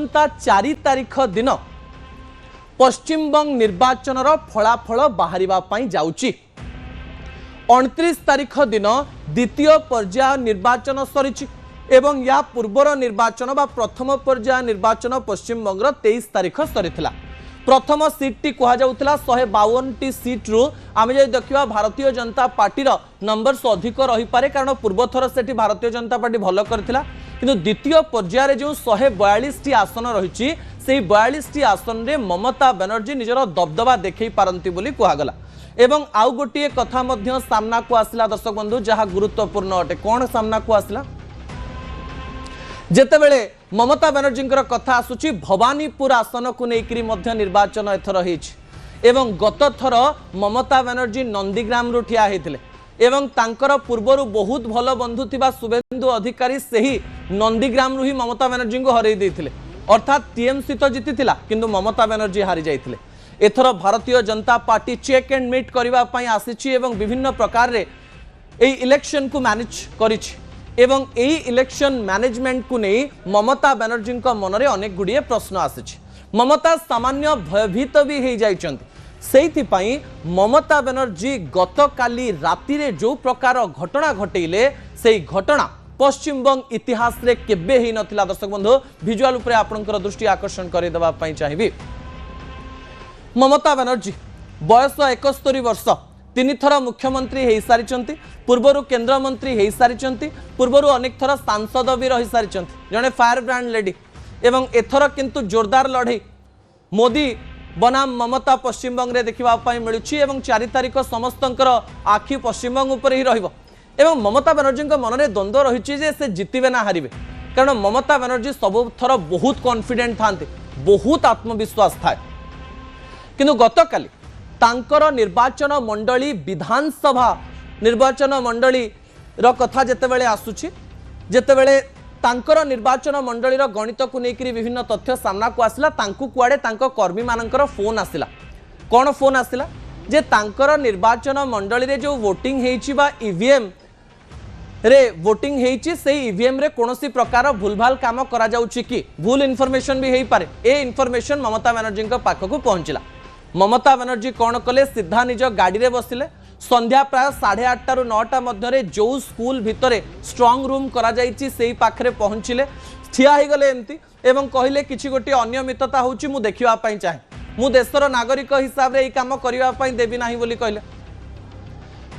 आसंता 4 तारिख दिन पश्चिमबंग निर्वाचन फलाफल बाहर जाउची। 29 तारिख दिन द्वितीय पर्याय निर्वाचन सरी एवं या पूर्वर निर्वाचन बा प्रथम पर्याय निर्वाचन पश्चिमबंग 23 तारिख सरी। प्रथम सीट टी कह 152 सीट रु आम जो देखा भारतीय जनता पार्टी नंबर्स अधिक रही पारे कारण पूर्वथर से भारतीय जनता पार्टी भल करथिला किंतु द्वितीय पर्याय जो 142 टी आसन रही से 42 टी आसन रे ममता बनर्जी निजर दबदबा देखई पारंती बोली कहगला। एवं आउ गोटे कथा मध्य सामना को आसला दर्शक बंधु जहाँ गुरुत्वपूर्ण अटे। कौन सामना को आसला जेतेबेले ममता बनर्जी कथा आसुची भवानीपुर आसन को लेकर निर्वाचन एथर एवं गत थर ममता बनर्जी नंदीग्राम रु ठिया होते एवं तांकर पूर्वर बहुत भल बंधु थिबा शुभेंदु अधिकारी से ही नंदीग्राम रु ही ममता बनर्जी को हरई देथिले अर्थात टीएमसी तो जीती किंतु ममता बनर्जी हारी जाइथिले। एथर Bharatiya Janata party check and meet करने आसी एवं विभिन्न प्रकार रे एई इलेक्शन को मैनेज करिछि एवं एई इलेक्शन मैनेजमेंट को नहीं ममता बनर्जी मन में अनेक गुड़िए प्रश्न आसी। ममता सामान्य भयभीत भी हो जाइछन्ति सेइथिपाई ममता बनर्जी गत काली राति रे जो प्रकार घटना घटेले से घटना पश्चिमबंग इतिहास रे केबे ही नथिला। दर्शक बंधु विजुअल उपरे आपनकर दृष्टि आकर्षण करे देबा पई चाहिबी। ममता बनर्जी बयस 71 वर्ष 3 थर मुख्यमंत्री हो सारी पूर्वर केंद्र मंत्री हो सारी पूर्वर अनेक थर सांसद भी रही सारी जड़े फायर ब्रांड लेडी एवं एथर किंतु जोरदार लड़े मोदी बनाम ममता पश्चिमबंग रे देखा मिलूँ। 4 तारिख समस्त आखि पश्चिमबंग उपर ही रहिबो एवं ममता बनर्जी मन में द्वंद्व रही से जितबे ना हारे कारण ममता बनर्जी सब थर बहुत कॉन्फिडेंट था बहुत आत्मविश्वास था किंतु गतकाली तांकर निर्वाचन मंडली विधानसभा निर्वाचन मंडली कथा जेतेबेले आसुछि जेतेबेले तांकर निर्वाचन मंडली गणित को लेकर विभिन्न तथ्य सामना को आसला तांकु कुआडे तांको कर्मी मानकर फोन आसला। कौन फोन आसला जे तांकर निर्वाचन मंडली रे जो वोटिंग हेछि बा ईवीएम रे वोटिंग हेछि से ईवीएम रे कोनोसी प्रकार भूलभाल काम करा जाउछि कि भूल इनफॉरमेशन भी हेई पारे ए इनफॉरमेशन ममता बनर्जी पाखक पहुंचला। ममता बनर्जी कौन कले सीधा निज गाड़ी रे बसिले संध्या प्राय 8:30 रु 9टा मध्य जो स्कूल भितर स्ट्रांग रूम करा जाइछि सेही पाखरे पहुंचिले ठिया ही गले एमती एवं कहिले किछि गोटे अनियमितता होछि मु देखिबा पई चाहे मु देशर नागरिक हिसाब रे एई काम करिबा पई देबी नाही बोली कहले।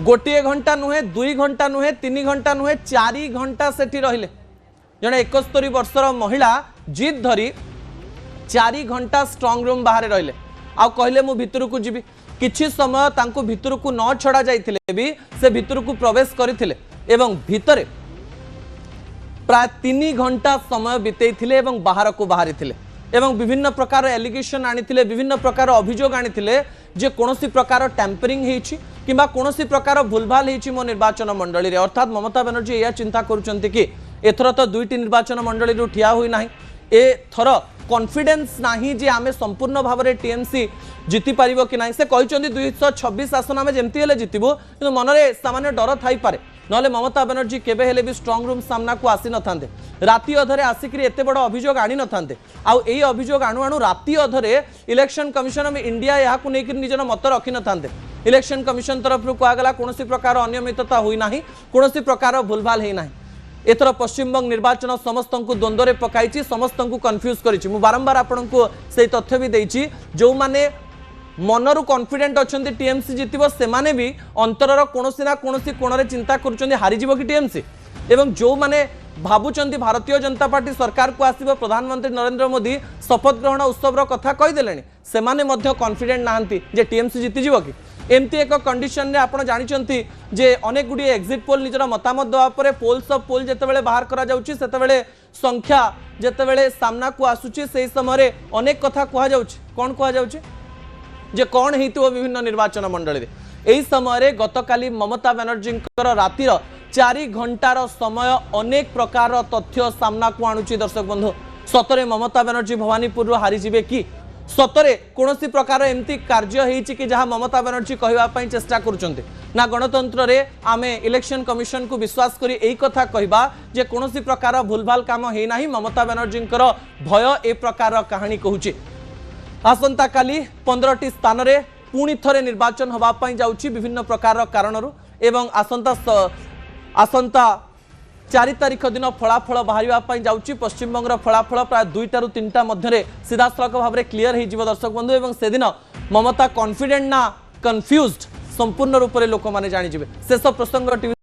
गोटे घंटा नुहे 2 घंटा नुहे 3 घंटा नुहे 4 घंटा सेठी रहिले जने 71 वर्षर महिला जीत धरी 4 घंटा स्ट्रांग रूम बाहर रहिले आउ कहले मु भितर को जीवी किछि समय तांको भितर को न छड़ा जाइथिले भी से भितर को प्रवेश करिथिले एवं भितरे प्राय 3 घंटा समय बितेइथिले एवं बाहर को बाहरिथिले एवं विभिन्न प्रकार एलिगेशन आनिथिले विभिन्न प्रकार अभियोग आनिथिले जे कोनोसी प्रकार टैंपरिंग हेछि किबा कोनोसी प्रकार भूलभाल हेछि मो निर्वाचन मंडली रे अर्थात ममता बनर्जी एया चिंता करूचंती कि एथर तो 2टी निर्वाचन मंडली रु ठिया होई नाही ए थर कॉन्फिडेंस नाही जे आमे संपूर्ण भाव में टीएमसी जीति पारिबो कि नाही। से कहचंदी 226 आसन आमे जेमती हेले जितिबो किंतु मन रे सामान्य डर थाई पारे नले ममता बनर्जी केबे हेले भी स्ट्रांग रूम सामना को आसी न थांदे राति अधरे आसिकरी एते बड़ अभियोग आनी न थांदे आउ एई अभियोग आणु आणु राति अधरे इलेक्शन कमिशन ऑफ इंडिया या को नेकिर निजन मत रखि न थांदे। इलेक्शन कमिशन तरफ रु कहगला कोनोसी प्रकार अनियमितता होई नाही कोनोसी प्रकार भूलभाल हेई नाही। एथर पश्चिमबंग निर्वाचन समस्त को द्वंद्व पकाई समस्त को कन्फ्यूज करी बारंबार आपण को से तथ्य भी देछि जो माने मनरु कॉन्फिडेंट अच्छा टीएमसी जितबो से माने भी अंतरर कोनोसी ना कोनोसी कोणरे चिंता करुछन्ति हारी जीवो कि टीएमसी एवं जो माने भाबुचंती भारतीय जनता पार्टी सरकार को आसीबो प्रधानमंत्री नरेंद्र मोदी शपथ ग्रहण उत्सव कथा कहि देलेनी से माने मध्य कॉन्फिडेंट नाहंती जे टीएमसी जीति जीवो कि एमती एक कंडीशन रे आपण जानिचंती जे अनेक गुडी एग्जिट पोल निजर मतामत दवा परे पोल्स ऑफ पोल जेतेबेले बाहर करा जाउची सेतेबेले संख्या जेतेबेले सामना को आसुची सेही समय अनेक कथा कहा जाउची कोन कहा जाउची जे कौन हेतु विभिन्न निर्वाचन मंडली एही समय गतकाली ममता बनर्जी रातिर 4 घंटार समय अनेक प्रकार तथ्य सामना को आणुची। दर्शक बंधु सतरे ममता बनर्जी भवानीपुर हारी जिवे कि सतरे कौन प्रकार एमती कार्य कि जहाँ ममता बनर्जी कहवाई चेष्टा करुँच ना गणतंत्र रे आमे इलेक्शन कमिशन को विश्वास करी एई कथा कहबा जे कोनोसी प्रकार भूलभाल काम हे नाही ममता बनर्जी भय ए प्रकार कहानी कहूची। आसंता काली 15टी स्थान रे पुणी थरे निर्वाचन हवा पई जाउची विभिन्न प्रकार कारणरू एवं आसंता 4 तारिख दिन फलाफल बाहर जाऊँगी। पश्चिम बंगर फलाफल प्राय 2टा ରୁ 3टा मध्य सीधासलख भाव में क्लीयर हो दर्शक बंधु एवं से दिन ममता कॉन्फिडेंट ना कन्फ्यूज्ड संपूर्ण रूप से लोक मैंने जानीजे। शेष प्रसंग टीवी